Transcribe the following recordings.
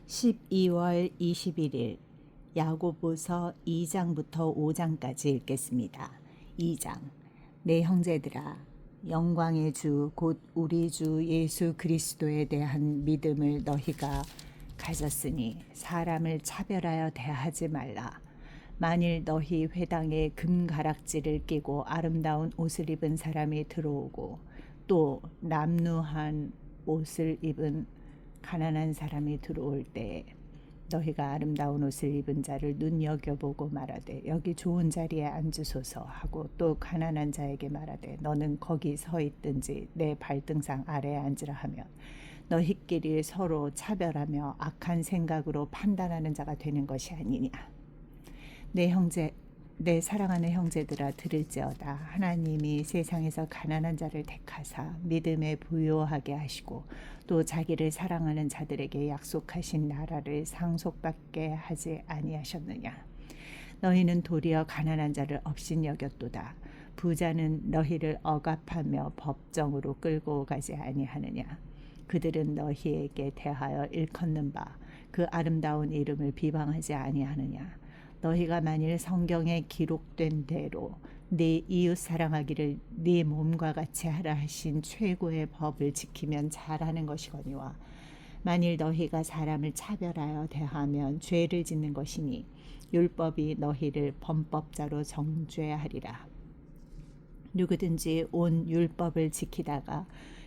12월 21일 야고보서 2장부터 5장까지 읽겠습니다. 2장. 내 형제들아, 영광의 주 곧 우리 주 예수 그리스도에 대한 믿음을 너희가 가졌으니 사람을 차별하여 대하지 말라. 만일 너희 회당에 금가락지를 끼고 아름다운 옷을 입은 사람이 들어오고 또 남루한 옷을 입은 가난한 사람이 들어올 때에 너희가 아름다운 옷을 입은 자를 눈여겨보고 말하되 여기 좋은 자리에 앉으소서 하고 또 가난한 자에게 말하되 너는 거기 서 있든지 내 발등상 아래에 앉으라 하면 너희끼리 서로 차별하며 악한 생각으로 판단하는 자가 되는 것이 아니냐. 내 사랑하는 형제들아, 들을지어다. 하나님이 세상에서 가난한 자를 택하사 믿음에 부요하게 하시고 또 자기를 사랑하는 자들에게 약속하신 나라를 상속받게 하지 아니하셨느냐. 너희는 도리어 가난한 자를 업신여겼도다. 부자는 너희를 억압하며 법정으로 끌고 가지 아니하느냐. 그들은 너희에게 대하여 일컫는 바 그 아름다운 이름을 비방하지 아니하느냐. 너희가 만일 성경에 기록된 대로 네 이웃 사랑하기를 네 몸과 같이 하라 하신 최고의 법을 지키면 잘하는 것이거니와 만일 너희가 사람을 차별하여 대하면 죄를 짓는 것이니 율법이 너희를 범법자로 정죄하리라. 누구든지 온 율법을 지키다가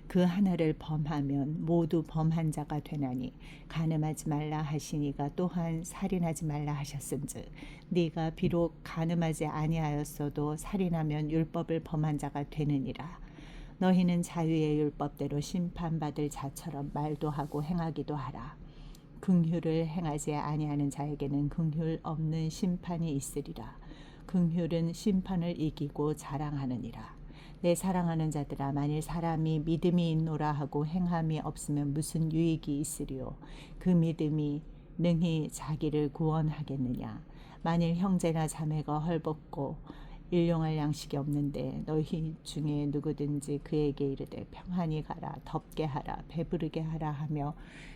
그 하나를 범하면 모두 범한 자가 되나니 간음하지 말라 하시니가 또한 살인하지 말라 하셨은즉 네가 비록 간음하지 아니하였어도 살인하면 율법을 범한 자가 되느니라. 너희는 자유의 율법대로 심판받을 자처럼 말도 하고 행하기도 하라. 긍휼을 행하지 아니하는 자에게는 긍휼 없는 심판이 있으리라. 긍휼은 심판을 이기고 자랑하느니라. 내 사랑하는 자들아, 만일 사람이 믿음이 있노라 하고 행함이 없으면 무슨 유익이 있으리요. 그 믿음이 능히 자기를 구원하겠느냐. 만일 형제나 자매가 헐벗고 일용할 양식이 없는데 너희 중에 누구든지 그에게 이르되 평안히 가라, 덥게 하라, 배부르게 하라 하며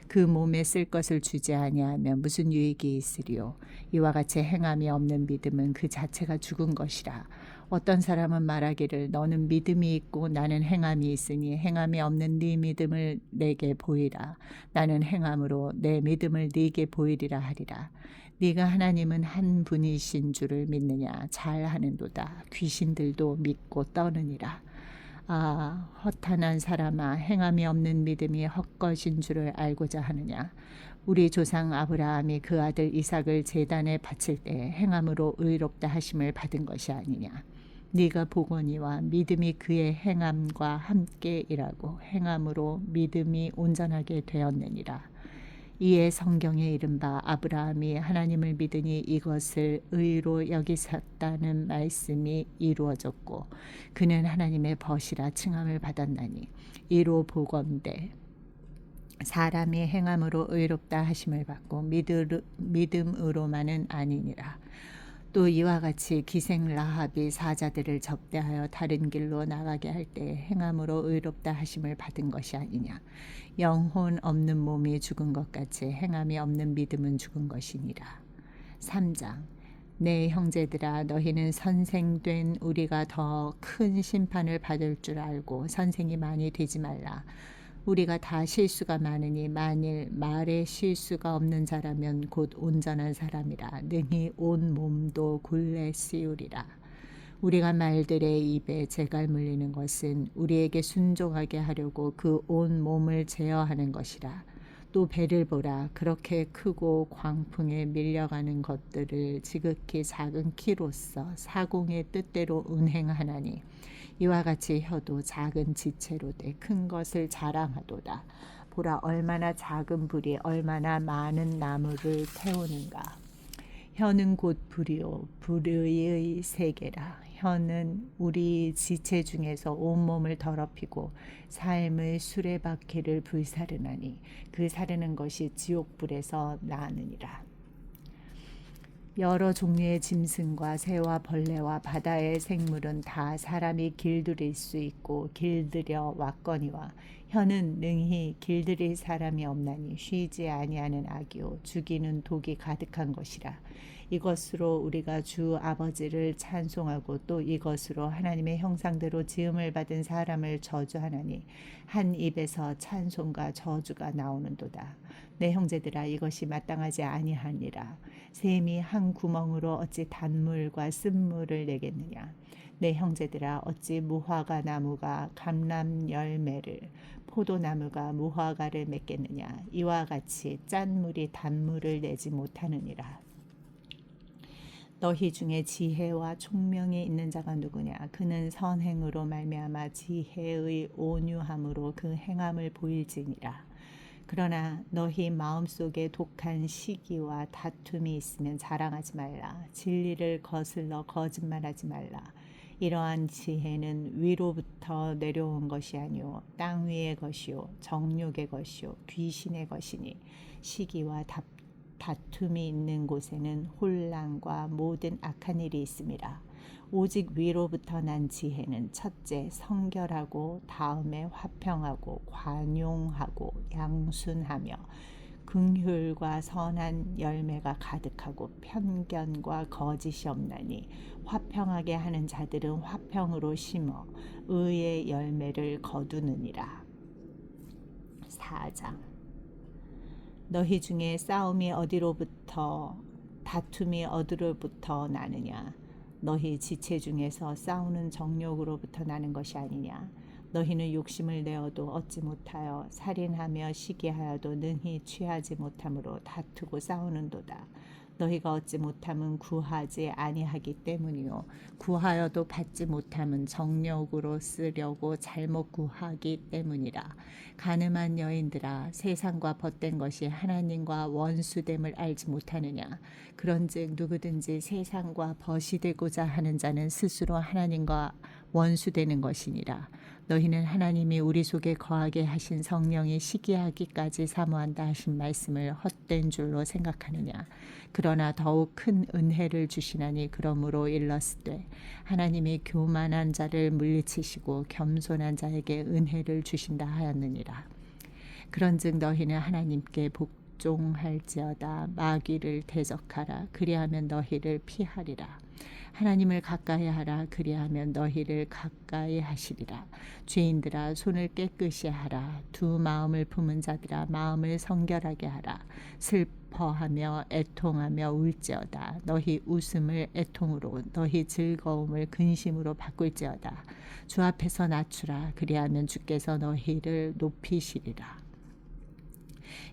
그 몸에 쓸 것을 주지 아니하면 무슨 유익이 있으리요. 이와 같이 행함이 없는 믿음은 그 자체가 죽은 것이라. 어떤 사람은 말하기를 너는 믿음이 있고 나는 행함이 있으니 행함이 없는 네 믿음을 내게 보이라. 나는 행함으로 내 믿음을 네게 보이리라 하리라. 네가 하나님은 한 분이신 줄을 믿느냐. 잘하는도다. 귀신들도 믿고 떠느니라. 아, 허탄한 사람아, 행함이 없는 믿음이 헛것인 줄을 알고자 하느냐. 우리 조상 아브라함이 그 아들 이삭을 제단에 바칠 때 행함으로 의롭다 하심을 받은 것이 아니냐. 네가 보거니와 믿음이 그의 행함과 함께 일하고 행함으로 믿음이 온전하게 되었느니라. 이에 성경에 이른바 아브라함이 하나님을 믿으니 이것을 의로 여기셨다는 말씀이 이루어졌고 그는 하나님의 벗이라 칭함을 받았나니 이로 보건대 사람이 행함으로 의롭다 하심을 받고 믿음으로만은 아니니라. 또 이와 같이 기생 라합이 사자들을 접대하여 다른 길로 나가게 할 때 행함으로 의롭다 하심을 받은 것이 아니냐. 영혼 없는 몸이 죽은 것 같이 행함이 없는 믿음은 죽은 것이니라. 3장. 내 형제들아, 너희는 선생된 우리가 더 큰 심판을 받을 줄 알고 선생이 많이 되지 말라. 우리가 다 실수가 많으니 만일 말에 실수가 없는 자라면 곧 온전한 사람이라. 능히 온 몸도 굴레 씌우리라. 우리가 말들의 입에 재갈 물리는 것은 우리에게 순종하게 하려고 그 온 몸을 제어하는 것이라. 또 배를 보라. 그렇게 크고 광풍에 밀려가는 것들을 지극히 작은 키로서 사공의 뜻대로 운행하나니 이와 같이 혀도 작은 지체로 돼 큰 것을 자랑하도다. 보라, 얼마나 작은 불이 얼마나 많은 나무를 태우는가. 혀는 곧 불이요 불의 세계라. 혀는 우리 지체 중에서 온몸을 더럽히고 삶의 수레바퀴를 불사르나니 그 사르는 것이 지옥불에서 나느니라. 여러 종류의 짐승과 새와 벌레와 바다의 생물은 다 사람이 길들일 수 있고 길들여 왔거니와 혀는 능히 길들일 사람이 없나니 쉬지 아니하는 악이요 죽이는 독이 가득한 것이라. 이것으로 우리가 주 아버지를 찬송하고 또 이것으로 하나님의 형상대로 지음을 받은 사람을 저주하나니 한 입에서 찬송과 저주가 나오는도다. 내 형제들아, 이것이 마땅하지 아니하니라. 샘이 한 구멍으로 어찌 단물과 쓴물을 내겠느냐. 내 형제들아, 어찌 무화과 나무가 감람 열매를, 포도나무가 무화과를 맺겠느냐. 이와 같이 짠 물이 단물을 내지 못하느니라. 너희 중에 지혜와 총명이 있는 자가 누구냐. 그는 선행으로 말미암아 지혜의 온유함으로 그 행함을 보일지니라. 그러나 너희 마음속에 독한 시기와 다툼이 있으면 자랑하지 말라. 진리를 거슬러 거짓말하지 말라. 이러한 지혜는 위로부터 내려온 것이 아니요 땅 위의 것이요 정욕의 것이요 귀신의 것이니 시기와 다툼이 있는 곳에는 혼란과 모든 악한 일이 있습니다. 오직 위로부터 난 지혜는 첫째 성결하고 다음에 화평하고 관용하고 양순하며 긍휼과 선한 열매가 가득하고 편견과 거짓이 없나니 화평하게 하는 자들은 화평으로 심어 의의 열매를 거두느니라. 4장. 너희 중에 싸움이 어디로부터 다툼이 어디로부터 나느냐. 너희 지체 중에서 싸우는 정욕으로부터 나는 것이 아니냐. 너희는 욕심을 내어도 얻지 못하여 살인하며 시기하여도 능히 취하지 못함으로 다투고 싸우는도다. 너희가 얻지 못함은 구하지 아니하기 때문이요 구하여도 받지 못함은 정욕으로 쓰려고 잘못 구하기 때문이라. 가늠한 여인들아, 세상과 벗된 것이 하나님과 원수됨을 알지 못하느냐. 그런즉 누구든지 세상과 벗이 되고자 하는 자는 스스로 하나님과 원수되는 것이니라. 너희는 하나님이 우리 속에 거하게 하신 성령이 시기하기까지 사모한다 하신 말씀을 헛된 줄로 생각하느냐. 그러나 더욱 큰 은혜를 주시나니 그러므로 일렀으되 하나님이 교만한 자를 물리치시고 겸손한 자에게 은혜를 주신다 하였느니라. 그런즉 너희는 하나님께 복종할지어다. 마귀를 대적하라. 그리하면 너희를 피하리라. 하나님을 가까이 하라. 그리하면 너희를 가까이 하시리라. 죄인들아, 손을 깨끗이 하라. 두 마음을 품은 자들아, 마음을 성결하게 하라. 슬퍼하며 애통하며 울지어다. 너희 웃음을 애통으로, 너희 즐거움을 근심으로 바꿀지어다. 주 앞에서 낮추라. 그리하면 주께서 너희를 높이시리라.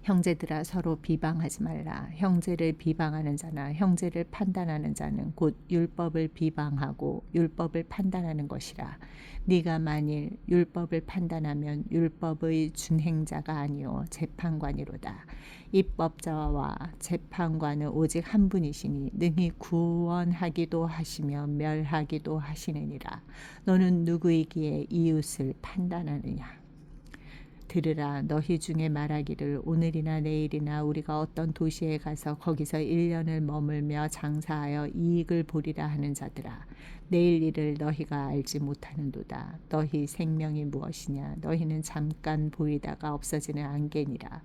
형제들아, 서로 비방하지 말라. 형제를 비방하는 자나 형제를 판단하는 자는 곧 율법을 비방하고 율법을 판단하는 것이라. 네가 만일 율법을 판단하면 율법의 준행자가 아니요 재판관이로다. 입법자와 재판관은 오직 한 분이시니 능히 구원하기도 하시며 멸하기도 하시느니라. 너는 누구이기에 이웃을 판단하느냐. 들으라. 너희 중에 말하기를 오늘이나 내일이나 우리가 어떤 도시에 가서 거기서 1년을 머물며 장사하여 이익을 보리라 하는 자들아, 내일 일을 너희가 알지 못하는도다. 너희 생명이 무엇이냐. 너희는 잠깐 보이다가 없어지는 안개니라.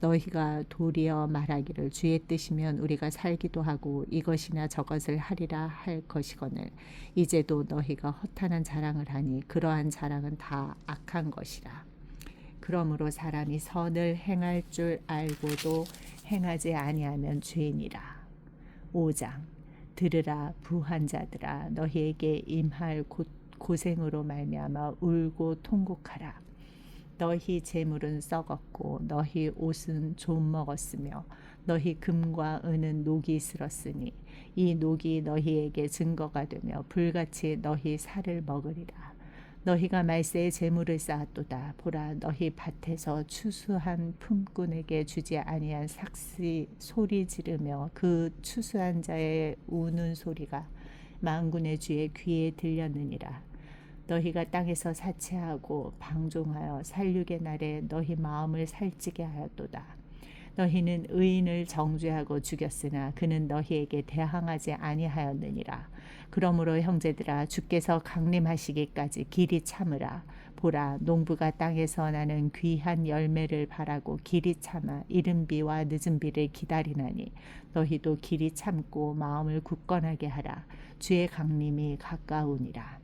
너희가 도리어 말하기를 주의 뜻이면 우리가 살기도 하고 이것이나 저것을 하리라 할 것이거늘 이제도 너희가 허탄한 자랑을 하니 그러한 자랑은 다 악한 것이라. 그러므로 사람이 선을 행할 줄 알고도 행하지 아니하면 죄니라. 5장. 들으라. 부한 자들아, 너희에게 임할 고생으로 말미암아 울고 통곡하라. 너희 재물은 썩었고 너희 옷은 좀 먹었으며 너희 금과 은은 녹이 슬었으니 이 녹이 너희에게 증거가 되며 불같이 너희 살을 먹으리라. 너희가 말세에 재물을 쌓았도다. 보라, 너희 밭에서 추수한 품꾼에게 주지 아니한 삭시 소리 지르며 그 추수한 자의 우는 소리가 만군의 주의 귀에 들렸느니라. 너희가 땅에서 사채하고 방종하여 살육의 날에 너희 마음을 살찌게 하였도다. 너희는 의인을 정죄하고 죽였으나 그는 너희에게 대항하지 아니하였느니라. 그러므로 형제들아, 주께서 강림하시기까지 길이 참으라. 보라, 농부가 땅에서 나는 귀한 열매를 바라고 길이 참아 이른 비와 늦은 비를 기다리나니 너희도 길이 참고 마음을 굳건하게 하라. 주의 강림이 가까우니라.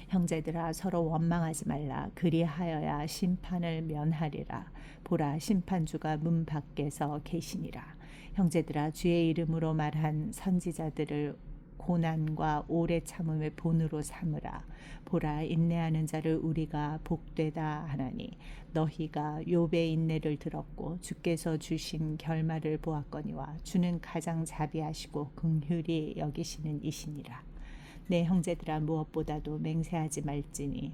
형제들아, 서로 원망하지 말라. 그리하여야 심판을 면하리라. 보라, 심판주가 문 밖에서 계시니라. 형제들아, 주의 이름으로 말한 선지자들을 고난과 오래 참음의 본으로 삼으라. 보라, 인내하는 자를 우리가 복되다 하나니 너희가 욥의 인내를 들었고 주께서 주신 결말을 보았거니와 주는 가장 자비하시고 긍휼히 여기시는 이시니라. 내 형제들아, 무엇보다도 맹세하지 말지니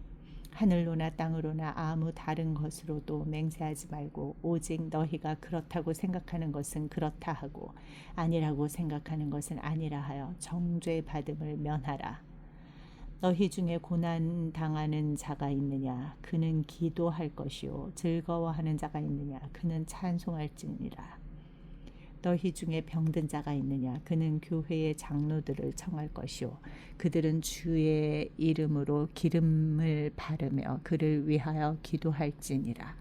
하늘로나 땅으로나 아무 다른 것으로도 맹세하지 말고 오직 너희가 그렇다고 생각하는 것은 그렇다 하고 아니라고 생각하는 것은 아니라 하여 정죄 받음을 면하라. 너희 중에 고난 당하는 자가 있느냐? 그는 기도할 것이요. 즐거워하는 자가 있느냐? 그는 찬송할지니라. 너희 중에 병든 자가 있느냐? 그는 교회의 장로들을 청할 것이요. 그들은 주의 이름으로 기름을 바르며 그를 위하여 기도할지니라.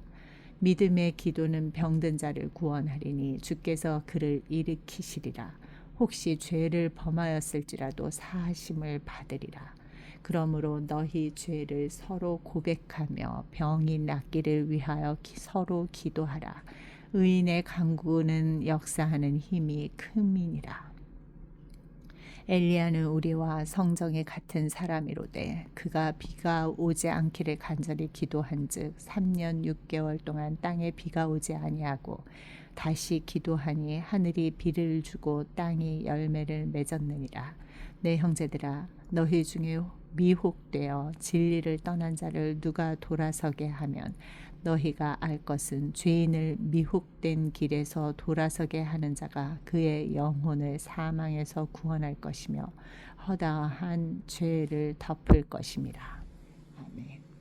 믿음의 기도는 병든 자를 구원하리니 주께서 그를 일으키시리라. 혹시 죄를 범하였을지라도 사하심을 받으리라. 그러므로 너희 죄를 서로 고백하며 병이 낫기를 위하여 서로 기도하라. 의인의 간구는 역사하는 힘이 큼이니라. 엘리야는 우리와 성정이 같은 사람이로되 그가 비가 오지 않기를 간절히 기도한즉 3년 6개월 동안 땅에 비가 오지 아니하고 다시 기도하니 하늘이 비를 주고 땅이 열매를 맺었느니라. 내 형제들아, 너희 중에 미혹되어 진리를 떠난 자를 누가 돌아서게 하면 너희가 알 것은 죄인을 미혹된 길에서 돌아서게 하는 자가 그의 영혼을 사망에서 구원할 것이며 허다한 죄를 덮을 것임이라.